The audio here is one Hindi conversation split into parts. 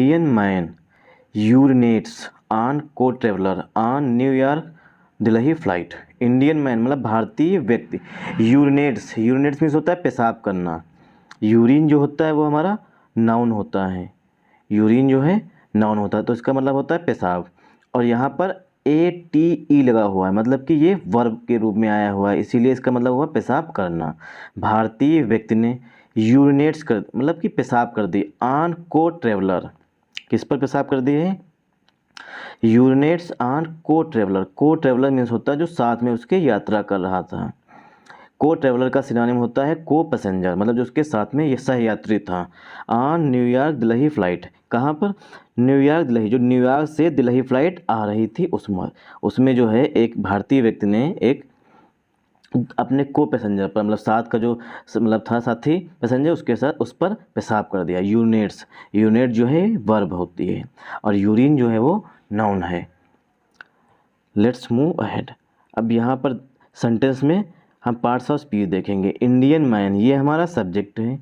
इंडियन मैन यूरिनेट्स ऑन को traveller on New York Delhi flight. Indian man मतलब भारतीय व्यक्ति, यूरिनेट्स, यूरिनेट्स मीन्स होता है पेशाब करना। यूरिन जो होता है वो हमारा नाउन होता है, यूरिन जो है नाउन होता है, तो इसका मतलब होता है पेशाब। और यहाँ पर ATE लगा हुआ है, मतलब कि ये वर्ब के रूप में आया हुआ है, इसीलिए इसका मतलब हुआ पेशाब करना। भारतीय व्यक्ति ने यूरिनेट्स कर मतलब कि पेशाब कर दी ऑन को ट्रेवलर, किस पर पेशाब कर दिए हैं? यूरिनेट्स ऑन को ट्रेवलर। को ट्रेवलर मीन्स होता है जो साथ में उसके यात्रा कर रहा था। को ट्रेवलर का सिनोनिम होता है को पैसेंजर, मतलब जो उसके साथ में ये सह यात्री था। ऑन न्यूयॉर्क दिल्ली फ्लाइट, कहाँ पर? न्यूयॉर्क दिल्ली, जो न्यूयॉर्क से दिल्ली फ्लाइट आ रही थी उसमें जो है एक भारतीय व्यक्ति ने एक अपने को पैसेंजर पर, मतलब साथ का जो मतलब था साथी पैसेंजर, उसके साथ उस पर पेशाब कर दिया। यूरिनेट्स, यूनिट जो है वर्ब होती है और यूरिन जो है वो नाउन है। Let's move ahead. अब यहाँ पर सेंटेंस में हम पार्ट्स ऑफ स्पीच देखेंगे। इंडियन मैन, ये हमारा सब्जेक्ट है,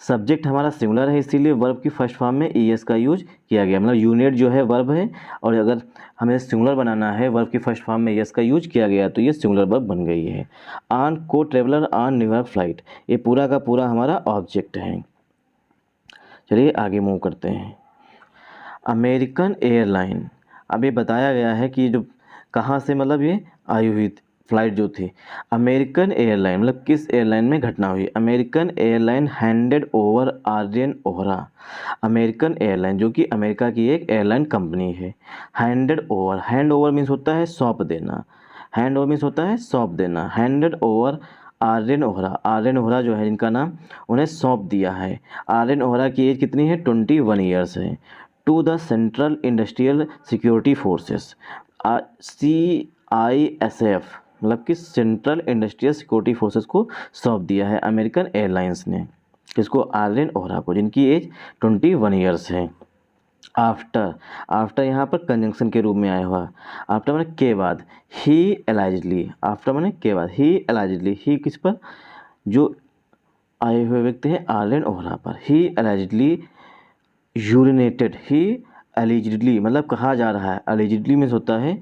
सब्जेक्ट हमारा सिंगुलर है, इसीलिए वर्ब की फर्स्ट फॉर्म में ES का यूज किया गया, मतलब यूनिट जो है वर्ब है, और अगर हमें सिंगुलर बनाना है वर्ब की फर्स्ट फॉर्म में ES का यूज किया गया तो ये सिंगुलर वर्ब बन गई है। ऑन को ट्रेवलर ऑन न्यूयॉर्क फ्लाइट, ये पूरा का पूरा हमारा ऑब्जेक्ट है। चलिए आगे मूव करते हैं। अमेरिकन एयरलाइन, अब ये बताया गया है कि जो कहाँ से मतलब ये आई हुई फ्लाइट जो थी। अमेरिकन एयरलाइन मतलब किस एयरलाइन में घटना हुई? American airline handed over Aryan Ohra. American airline जो कि अमेरिका की एक एयरलाइन कंपनी है। Handed over, hand over means होता है सौंप देना, हैंड ओवर मीन्स होता है सौंप देना। हैंडेड ओवर आर्यन ओहरा, आर्यन ओहरा जो है इनका नाम, उन्हें सौंप दिया है। आर्यन ओहरा की एज कितनी है? 21 ईयर्स है। To the central industrial security forces, CISF, मतलब कि सेंट्रल इंडस्ट्रियल सिक्योरिटी फोर्सेस को सौंप दिया है अमेरिकन एयरलाइंस ने। किसको? आर्यन ओहरा को, जिनकी एज 21 ईयर्स है। आफ्टर, आफ्टर यहाँ पर कंजंक्शन के रूप में आया हुआ। आफ्टर मैंने के बाद, ही एलाइजली, आफ्टर मैंने के बाद, ही एलाइजली, ही किस पर? जो आए हुए व्यक्ति हैं आर्यन ओहरा पर। ही एलाइजली यूरिनेटेड, ही एलिजिडली मतलब कहा जा रहा है, एलिजिडली मीन्स होता है,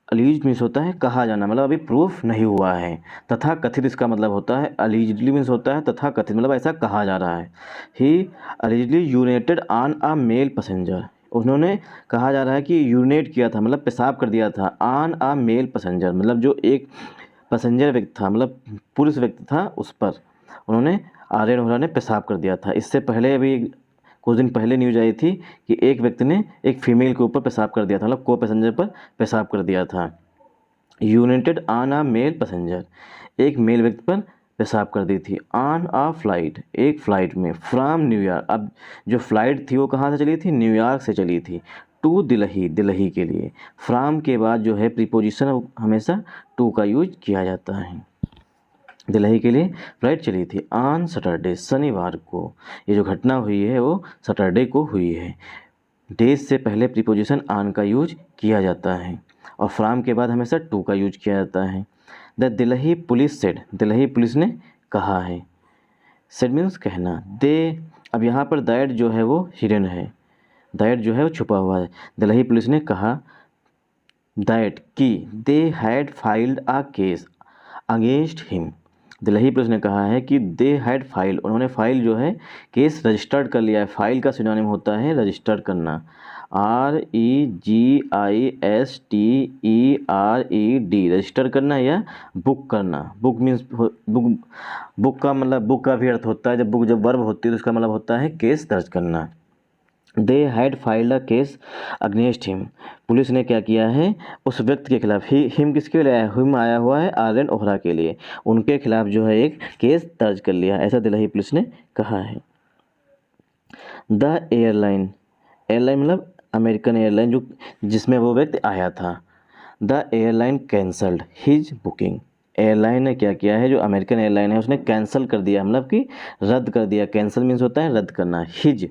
अलीज मीन्स होता है कहा जाना, मतलब अभी प्रूफ नहीं हुआ है। तथा कथित इसका मतलब होता है, अलीजिडली मीन्स होता है तथा कथित, मतलब ऐसा कहा जा रहा है। ही अलीजिडली यूरिनेटेड ऑन अ मेल पैसेंजर, उन्होंने कहा जा रहा है कि यूरिनेट किया था मतलब पेशाब कर दिया था ऑन अ मेल पैसेंजर, मतलब जो एक पैसेंजर व्यक्ति था, मतलब पुरुष व्यक्ति था, उस पर उन्होंने आर्यन ओहरा ने पेशाब कर दिया था। इससे पहले अभी कुछ दिन पहले न्यूज आई थी कि एक व्यक्ति ने एक फीमेल के ऊपर पेशाब कर दिया था, मतलब को पैसेंजर पर पेशाब कर दिया था। United on a male passenger, एक मेल व्यक्ति पर पेशाब कर दी थी। ऑन आ फ्लाइट, एक फ्लाइट में। फ्रॉम न्यूयॉर्क, अब जो फ्लाइट थी वो कहाँ से चली थी? न्यूयॉर्क से चली थी। टू दिल्ली, दिल्ली के लिए। फ्रॉम के बाद जो है प्रीपोजिशन हमेशा टू का यूज किया जाता है। दिल्ली के लिए फ्लाइट चली थी ऑन सैटरडे, शनिवार को। ये जो घटना हुई है वो सैटरडे को हुई है। डेज से पहले प्रीपोजिशन ऑन का यूज किया जाता है और फ्रॉम के बाद हमेशा टू का यूज किया जाता है। The Delhi police said, Delhi police ने कहा है। सेड मीन्स कहना। दे, अब यहाँ पर दैट जो है वो हिडन है, दैट जो है वो छुपा हुआ है। दिल्ली पुलिस ने कहा दैट कि they had filed a case against him, Delhi police ने कहा है कि दे हैड फाइल, उन्होंने फाइल जो है केस रजिस्टर्ड कर लिया है। फाइल का सिनोनिम होता है रजिस्टर्ड करना, REGISTERED, रजिस्टर करना या बुक करना। बुक मीन्स बुक, बुक का मतलब बुक का भी अर्थ होता है, जब बुक जब वर्ब होती है तो उसका मतलब होता है केस दर्ज करना। They had filed a case against him, police ने क्या किया है उस व्यक्ति के खिलाफ। हिम किसके लिए आया? हिम आया हुआ है आर्यन ओहरा के लिए, उनके खिलाफ जो है एक केस दर्ज कर लिया, ऐसा दिल्ली पुलिस ने कहा है। द एयरलाइन, एयरलाइन मतलब अमेरिकन एयरलाइन जो जिसमें वो व्यक्ति आया था। The airline cancelled his booking, airline ने क्या किया है, जो अमेरिकन एयरलाइन है उसने कैंसिल कर दिया, मतलब कि रद्द कर दिया। कैंसिल मीन्स होता है रद्द करना। हिज,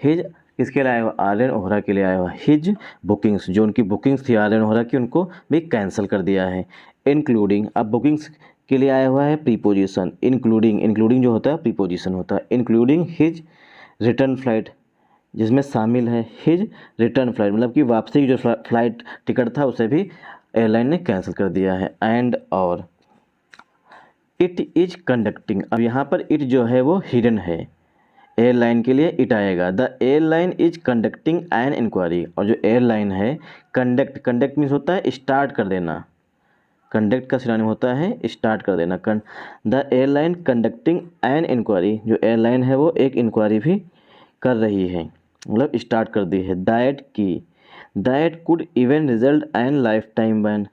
हिज किसके लिए आया हुआ? आर्यन ओहरा के लिए आया हुआ। हिज बुकिंग्स, जो उनकी बुकिंग्स थी आर्यन ओहरा की, उनको भी कैंसिल कर दिया है। इंक्लूडिंग, अब बुकिंग्स के लिए आया हुआ है प्रीपोजिशन इंक्लूडिंग, इंक्लूडिंग जो होता है प्रीपोजिशन होता है। इंक्लूडिंग हिज रिटर्न फ्लाइट, जिसमें शामिल है हिज रिटर्न फ्लाइट, मतलब कि वापसी की जो फ्लाइट टिकट था उसे भी एयरलाइन ने कैंसिल कर दिया है। एंड और इट इज कंडक्टिंग, अब यहाँ पर इट जो है वो हिडन है, एयरलाइन के लिए इट आएगा। The airline is conducting an inquiry, और जो एयरलाइन है कंडक्ट मीन्स होता है स्टार्ट कर देना, कंडक्ट का सिनोनिम होता है स्टार्ट कर देना। The airline conducting an inquiry, जो एयरलाइन है वो एक इंक्वायरी भी कर रही है, मतलब स्टार्ट कर दी है। That could even result an life time ban,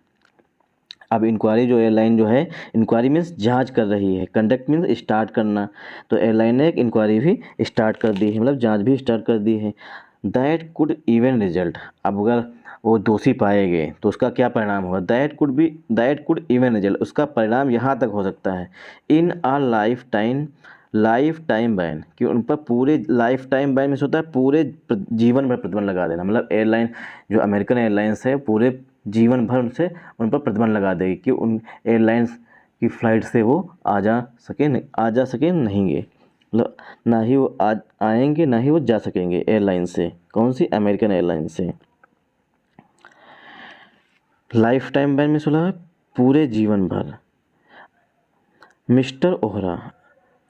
अब इंक्वायरी जो एयरलाइन जो है, इंक्वायरी मीन्स जांच कर रही है, कंडक्ट मीन्स स्टार्ट करना, तो एयरलाइन ने एक इंक्वायरी भी स्टार्ट कर दी है, मतलब जांच भी स्टार्ट कर दी है। दैट कुड इवन रिजल्ट, अब अगर वो दोषी पाए गए तो उसका क्या परिणाम होगा, दैट कुड इवन रिजल्ट, उसका परिणाम यहाँ तक हो सकता है इन आ लाइफ टाइम बैन, कि उन पर पूरे लाइफ टाइम बैन में होता है पूरे जीवन भर प्रतिबंध लगा देना, मतलब एयरलाइन जो अमेरिकन एयरलाइंस है पूरे जीवन भर उनसे उन पर प्रतिबंध लगा देगी कि उन एयरलाइंस की फ़्लाइट से वो आ जा सके नहींगे, मतलब ना ही वो आएंगे ना ही वो जा सकेंगे एयरलाइन से, कौन सी, अमेरिकन एयरलाइन से। लाइफ टाइम बैन में सुना है पूरे जीवन भर।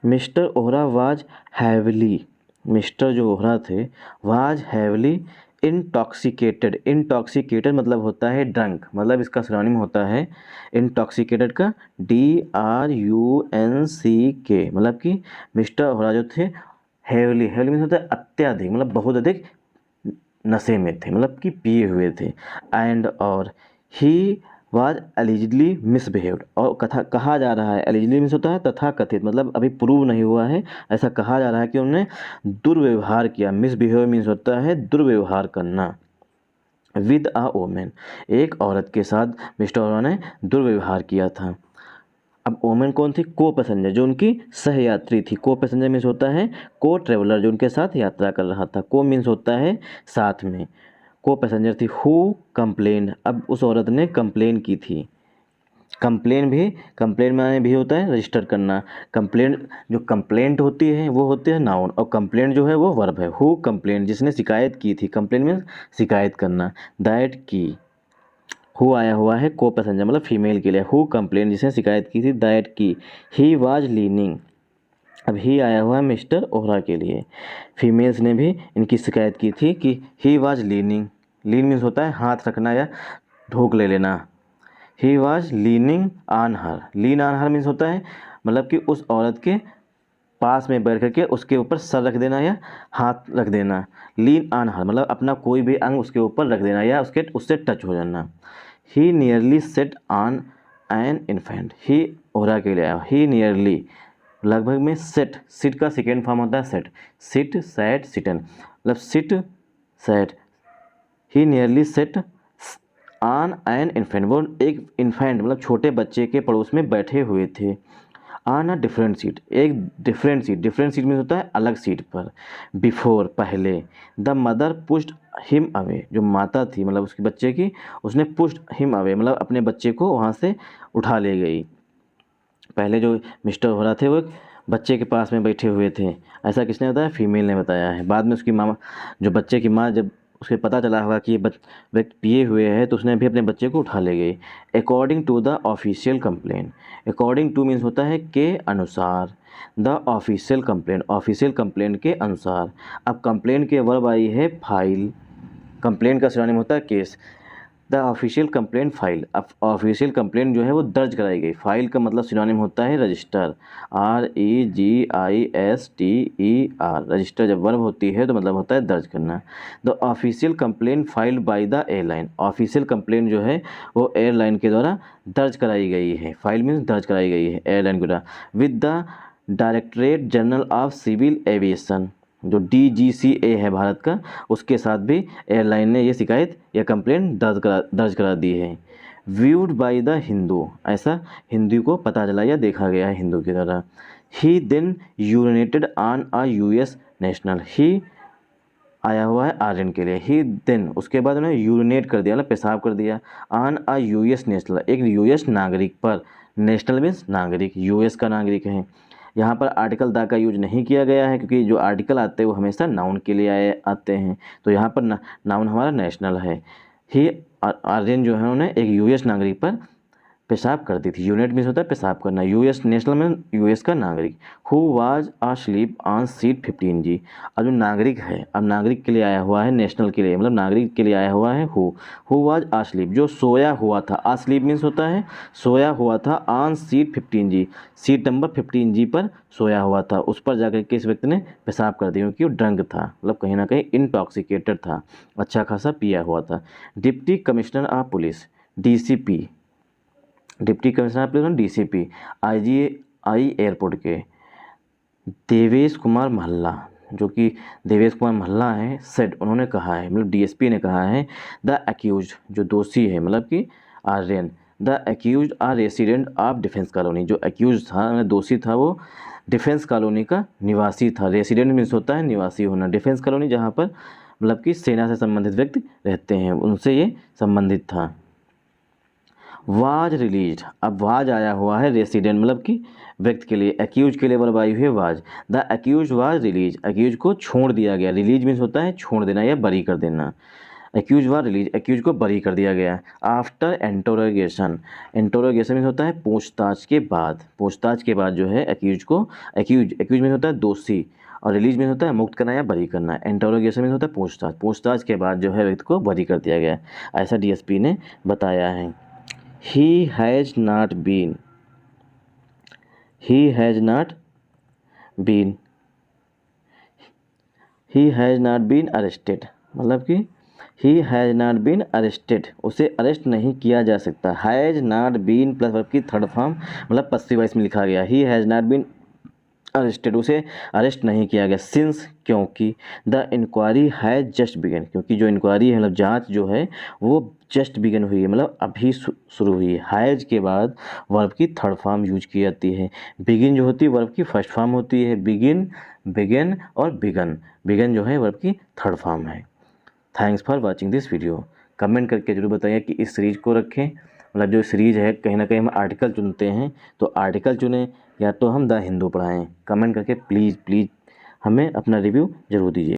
Mister Ohra was heavily, mister जो ओहरा थे वाज हैवली इंटॉक्सिकेटेड मतलब होता है ड्रंक, मतलब इसका सिनोनिम होता है इंटॉक्सिकेटेड का DRUNCK, मतलब कि मिस्टर ओहरा जो थे हैवली मीन्स होता है अत्यधिक, मतलब बहुत अधिक नशे में थे, मतलब कि पिए हुए थे। एंड और ही वाज एलिजिडली मिसबिहेव्ड, और कहा जा रहा है, एलिजिडली मीन्स होता है तथा कथित, मतलब अभी प्रूव नहीं हुआ है, ऐसा कहा जा रहा है कि उन्होंने दुर्व्यवहार किया। मिसबिहेव मीन्स होता है दुर्व्यवहार करना। विद आ ओमेन, एक औरत के साथ मिस्टर ओहरा ने दुर्व्यवहार किया था। अब ओमेन कौन थी, को पैसेंजर, जो उनकी सहयात्री थी। को पैसेंजर मीन्स होता है को ट्रेवलर, जो उनके साथ यात्रा कर रहा था। को मीन्स होता है साथ में, को पैसेंजर थी। हु कंप्लेन, अब उस औरत ने कंप्लेन की थी। कंप्लेन माने भी होता है रजिस्टर करना। कंप्लेंट जो कंप्लेंट होती है वो होती है नाउन, और कंप्लेंट जो है वो वर्ब है। हु कंप्लेन, जिसने शिकायत की थी, कंप्लेन मीन्स शिकायत करना। दैट की, हु आया हुआ है को पैसेंजर मतलब फीमेल के लिए। हु कंप्लेन, जिसने शिकायत की थी। दैट की ही वाज लीनिंग, अब ही आया हुआ है मिस्टर ओहरा के लिए। फीमेल्स ने भी इनकी शिकायत की थी कि he was leaning, lean means होता है हाथ रखना या ढोक ले लेना। He was leaning on her, lean on her means होता है मतलब कि उस औरत के पास में बैठ करके उसके ऊपर सर रख देना या हाथ रख देना। लीन ऑन हर मतलब अपना कोई भी अंग उसके ऊपर रख देना या उससे टच हो जाना। He nearly set on an infant, ही ओहरा के लिए आया। ही नियरली लगभग में सिट का सेकेंड फॉर्म होता है सिट सैट सिटन, मतलब sit sat. He nearly set on an infant, वो एक इन्फेंट मतलब छोटे बच्चे के पड़ोस में बैठे हुए थे। ऑन अ डिफरेंट सीट, एक डिफरेंट सीट में होता है अलग सीट पर। बिफोर पहले। The mother pushed him away, जो माता थी मतलब उसके बच्चे की, उसने पुश्ड हिम अवे मतलब अपने बच्चे को वहाँ से उठा ले गई। पहले जो मिस्टर हो रहा थे वो बच्चे के पास में बैठे हुए थे, ऐसा किसने बताया, फीमेल ने बताया है। बाद में उसकी माँ, जो बच्चे की माँ, जब उसे पता चला होगा कि ये व्यक्ति पिए हुए है तो उसने भी अपने बच्चे को उठा ले गई। According to the official complain, according to means होता है के अनुसार। द ऑफिशियल कंप्लेन के अनुसार। अब कंप्लेन के वर्ब आई है फाइल, कंप्लेन का सिनोनिम होता है case. The official complaint file, अब ऑफिशियल कंप्लेंट जो है वो दर्ज कराई गई। फाइल का मतलब सिनोनिम होता है रजिस्टर, REGISTER। रजिस्टर जब वर्ब होती है तो मतलब होता है दर्ज करना। The official complaint filed by the airline, official complaint जो है वो एयरलाइन के द्वारा दर्ज कराई गई है। फाइल मीन्स दर्ज कराई गई है एयरलाइन के द्वारा। With the directorate general of civil aviation, जो DGCA है भारत का, उसके साथ भी एयरलाइन ने ये शिकायत या कंप्लेंट दर्ज करा दी है। व्यूड बाय द हिंदू, ऐसा हिंदू को पता चला या देखा गया है हिंदू की तरह। He then urinated on a US national, ही आया हुआ है आर्यन के लिए। ही देन उसके बाद उन्होंने यूरिनेट कर दिया मतलब पेशाब कर दिया, ऑन अ US नेशनल, एक US नागरिक पर। नेशनल मीन्स नागरिक, US का नागरिक है। यहाँ पर आर्टिकल द का यूज नहीं किया गया है, क्योंकि जो आर्टिकल आते हैं वो हमेशा नाउन के लिए आते हैं। तो यहाँ पर नाउन हमारा नेशनल है। ही आर्यन जो है उन्होंने एक यूएस नागरिक पर पेशाब कर दी थी। यूनिट मीन्स होता है पेशाब करना, यूएस नेशनल में यूएस का नागरिक। Who was asleep on seat 15G। अब जो नागरिक है, अब नागरिक के लिए आया हुआ है, नेशनल के लिए मतलब नागरिक के लिए आया हुआ है हु वाज अस्लीप, जो सोया हुआ था। अस्लीप मीन्स होता है सोया हुआ था, on seat 15G, seat number 15G पर सोया हुआ था। उस पर जाकर के इस व्यक्ति ने पेशाब कर दिया, क्योंकि वो ड्रंक था, मतलब कहीं ना कहीं इंटॉक्सिकेटेड था, अच्छा खासा पिया हुआ था। Deputy commissioner of police DCP, deputy commissioner of police DCP IGI airport के देवेश कुमार महल्ला, जो कि देवेश कुमार महल्ला है, सेड उन्होंने कहा है, मतलब डीएसपी ने कहा है, द एक्यूज्ड जो दोषी है, मतलब कि Aryan, the accused are resident of defence colony. जो एक्यूज था, मतलब दोषी था, वो डिफेंस कॉलोनी का निवासी था। रेसिडेंट मीन्स होता है निवासी होना। डिफेंस कॉलोनी जहाँ पर मतलब कि सेना से संबंधित व्यक्ति रहते हैं, उनसे ये संबंधित था। वाज रिलीज, अब वाज आया हुआ है रेसिडेंट मतलब कि व्यक्ति के लिए, एक्यूज के लिए वर्ब आई हुई है was. The accuse was release, accuse को छोड़ दिया गया। रिलीज मीन्स होता है छोड़ देना या बरी कर देना। एक्यूज वाज रिलीज, एक्यूज को बरी कर दिया गया। आफ्टर इंटरोगेशन, इंटरोगेशन मीन्स होता है पूछताछ के बाद। पूछताछ के बाद जो है एक्यूज को, एक्यूज मीन्स होता है दोषी, और रिलीज मीन्स होता है मुक्त करना या बरी करना। इंटरोगेशन मीन्स होता है पूछताछ, पूछताछ के बाद जो है व्यक्ति को बरी कर दिया गया, ऐसा डीएसपी ने बताया है। He has not been arrested, मतलब कि he has not been arrested, उसे अरेस्ट नहीं किया जा सकता। has not been plus verb की थर्ड फॉर्म मतलब पस्सिव वॉइस में लिखा गया। he has not been arrested, उसे अरेस्ट नहीं किया गया। सिंस, क्योंकि, the inquiry has just began, क्योंकि जो इंक्वायरी है मतलब जांच जो है वो जस्ट बिगन हुई है, मतलब अभी शुरू हुई है। हैज के बाद वर्ब की थर्ड फॉर्म यूज की जाती है। बिगिन जो होती है वर्ब की फर्स्ट फॉर्म होती है। बिगिन और बिगन जो है वर्ब की थर्ड फॉर्म है। Thanks for watching this video. Comment करके जरूर बताइए कि इस सीरीज़ को रखें, मतलब जो सीरीज़ है कहीं ना कहीं हम आर्टिकल चुनते हैं, तो आर्टिकल चुनें या तो हम द हिंदू पढ़ाएं। कमेंट करके प्लीज़ हमें अपना रिव्यू ज़रूर दीजिए।